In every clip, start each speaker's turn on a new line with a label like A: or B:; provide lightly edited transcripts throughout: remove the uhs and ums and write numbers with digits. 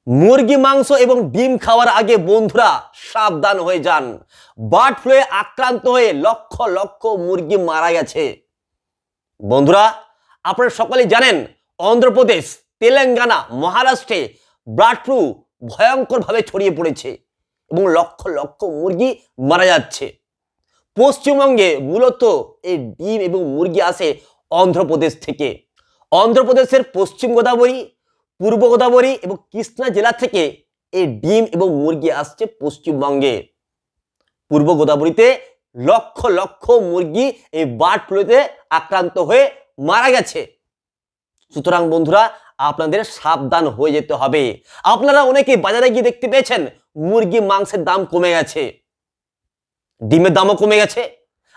A: মুরগি মাংস এবং ডিম খাওয়ার আগে বন্ধুরা সাবধান হয়ে যান। বার্ড ফ্লুয়ে আক্রান্ত হয়ে লক্ষ লক্ষ মুরগি মারা গেছে। বন্ধুরা, আপনারা সকলেই জানেন অন্ধ্রপ্রদেশ, তেলেঙ্গানা, মহারাষ্ট্রে বার্ড ফ্লু ভয়ঙ্করভাবে ছড়িয়ে পড়েছে এবং লক্ষ লক্ষ মুরগি মারা যাচ্ছে। পশ্চিমবঙ্গে মূলত এই ডিম এবং মুরগি আসে অন্ধ্রপ্রদেশ থেকে। অন্ধ্রপ্রদেশের পশ্চিম গোদাবরী, পূর্ব গোদাবরী এবং কৃষ্ণা জেলা থেকে এই ডিম এবং মুরগি আসছে পশ্চিমবঙ্গে। পূর্ব গোদাবরীতে লক্ষ লক্ষ মুরগি এই বার্ড ফ্লুতে আক্রান্ত হয়ে মারা গেছে। সুতরাং বন্ধুরা, আপনাদের সাবধান হয়ে যেতে হবে। আপনারা অনেকে বাজারে গিয়ে দেখতে পেয়েছেন মুরগি মাংসের দাম কমে গেছে, ডিমের দামও কমে গেছে।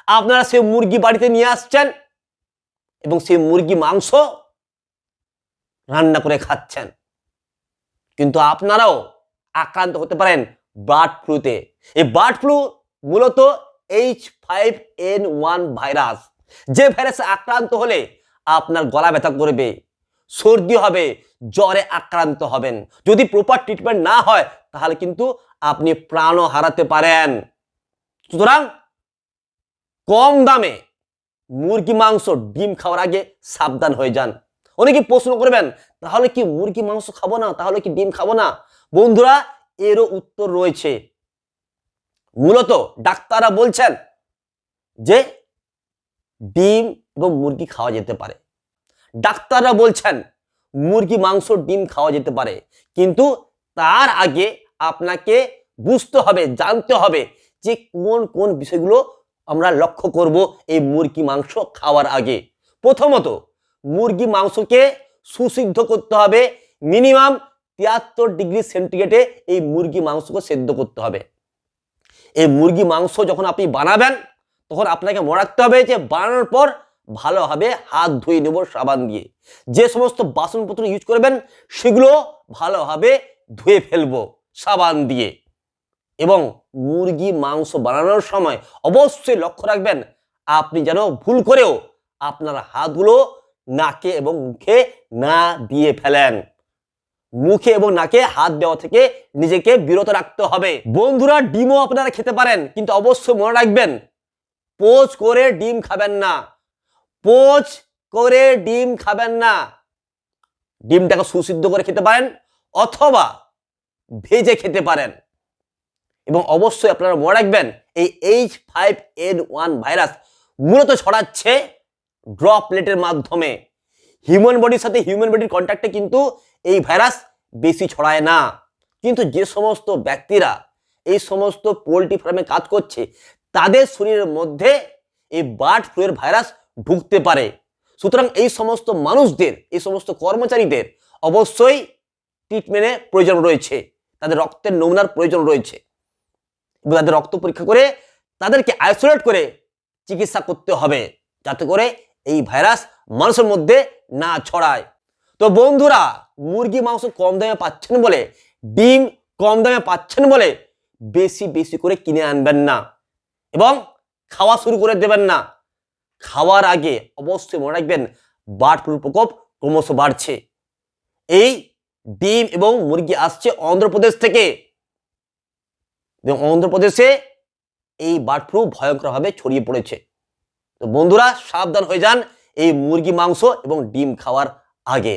A: আপনারা সেই মুরগি বাড়িতে নিয়ে আসছেন এবং সেই মুরগি মাংস রান্না করে খাচ্ছেন, কিন্তু আপনারাও আক্রান্ত হতে পারেন বার্ড ফ্লুতে। এই বার্ড ফ্লু মূলত H5N1 ভাইরাস, যে ভাইরাসে আক্রান্ত হলে আপনার গলা ব্যথা করবে, সর্দি হবে, জ্বরে আক্রান্ত হবেন। যদি প্রপার ট্রিটমেন্ট না হয় তাহলে কিন্তু আপনি প্রাণও হারাতে পারেন। সুতরাং কম দামে মুরগি মাংস, ডিম খাওয়ার আগে সাবধান হয়ে যান। অনেকে প্রশ্ন করবেন, তাহলে কি মুরগি মাংস খাবো না, তাহলে কি ডিম খাবো না? বন্ধুরা, এরও উত্তর রয়েছে। মূলত ডাক্তাররা বলছেন যে ডিম এবং মুরগি খাওয়া যেতে পারে। ডাক্তাররা বলছেন মুরগি মাংস, ডিম খাওয়া যেতে পারে, কিন্তু তার আগে আপনাকে বুঝতে হবে, জানতে হবে যে কোন কোন বিষয়গুলো আমরা লক্ষ্য করব এই মুরগি মাংস খাওয়ার আগে। প্রথমত, মুরগি মাংসকে সুসিদ্ধ করতে হবে। মিনিমাম 73 ডিগ্রি সেন্টিগ্রেডে এই মুরগি মাংসকে সেদ্ধ করতে হবে। এই মুরগি মাংস যখন আপনি বানাবেন তখন আপনাকে মনে রাখতে হবে যে বানানোর পর ভালোভাবে হাত ধুয়ে নেব সাবান দিয়ে। যে সমস্ত বাসনপত্র ইউজ করবেন সেগুলো ভালোভাবে ধুয়ে ফেলবো সাবান দিয়ে। এবং মুরগি মাংস বানানোর সময় অবশ্যই লক্ষ্য রাখবেন আপনি যেন ভুল করেও আপনার হাতগুলো নাকে এবং মুখে না দিয়ে ফেলেন। মুখে এবং নাকে হাত দেওয়া থেকে নিজেকে বিরত রাখতে হবে। বন্ধুরা, ডিমও আপনারা খেতে পারেন, কিন্তু অবশ্যই মনে রাখবেন পোচ করে ডিম খাবেন না। পোচ করে ডিম খাবেন না। ডিমটাকে সুসিদ্ধ করে খেতে পারেন অথবা ভেজে খেতে পারেন। এবং অবশ্যই আপনারা মনে রাখবেন এই H5N1 ভাইরাস মূলত ছড়াচ্ছে ড্রপলেটের মাধ্যমে। হিউম্যান বডির সাথে হিউম্যান বডির কন্ট্যাক্টে কিন্তু এই ভাইরাস বেশি ছড়ায় না। কিন্তু যে সমস্ত ব্যক্তিরা এই সমস্ত পোলট্রি ফার্মে কাজ করছে তাদের শরীরের মধ্যে এই বার্ড ফ্লুয়ের ভাইরাস ঢুকতে পারে। সুতরাং এই সমস্ত মানুষদের, এই সমস্ত কর্মচারীদের অবশ্যই ট্রিটমেন্টের প্রয়োজন রয়েছে, তাদের রক্তের নমুনার প্রয়োজন রয়েছে এবং তাদের রক্ত পরীক্ষা করে তাদেরকে আইসোলেট করে চিকিৎসা করতে হবে, যাতে করে এই ভাইরাস মানুষের মধ্যে না ছড়ায়। তো বন্ধুরা, মুরগি মাংস কম দামে পাচ্ছেন বলে, ডিম কম দামে পাচ্ছেন বলে বেশি বেশি করে কিনে আনবেন না এবং খাওয়া শুরু করে দেবেন না। খাওয়ার আগে অবশ্যই মনে রাখবেন বার্ড ফ্লুর প্রকোপ ক্রমশ বাড়ছে। এই ডিম এবং মুরগি আসছে অন্ধ্রপ্রদেশ থেকে এবং অন্ধ্রপ্রদেশে এই বার্ড ফ্লু ভয়ঙ্করভাবে ছড়িয়ে পড়েছে। তো বন্ধুরা, সাবধান হয়ে যান এই মুরগি মাংস এবং ডিম খাওয়ার আগে।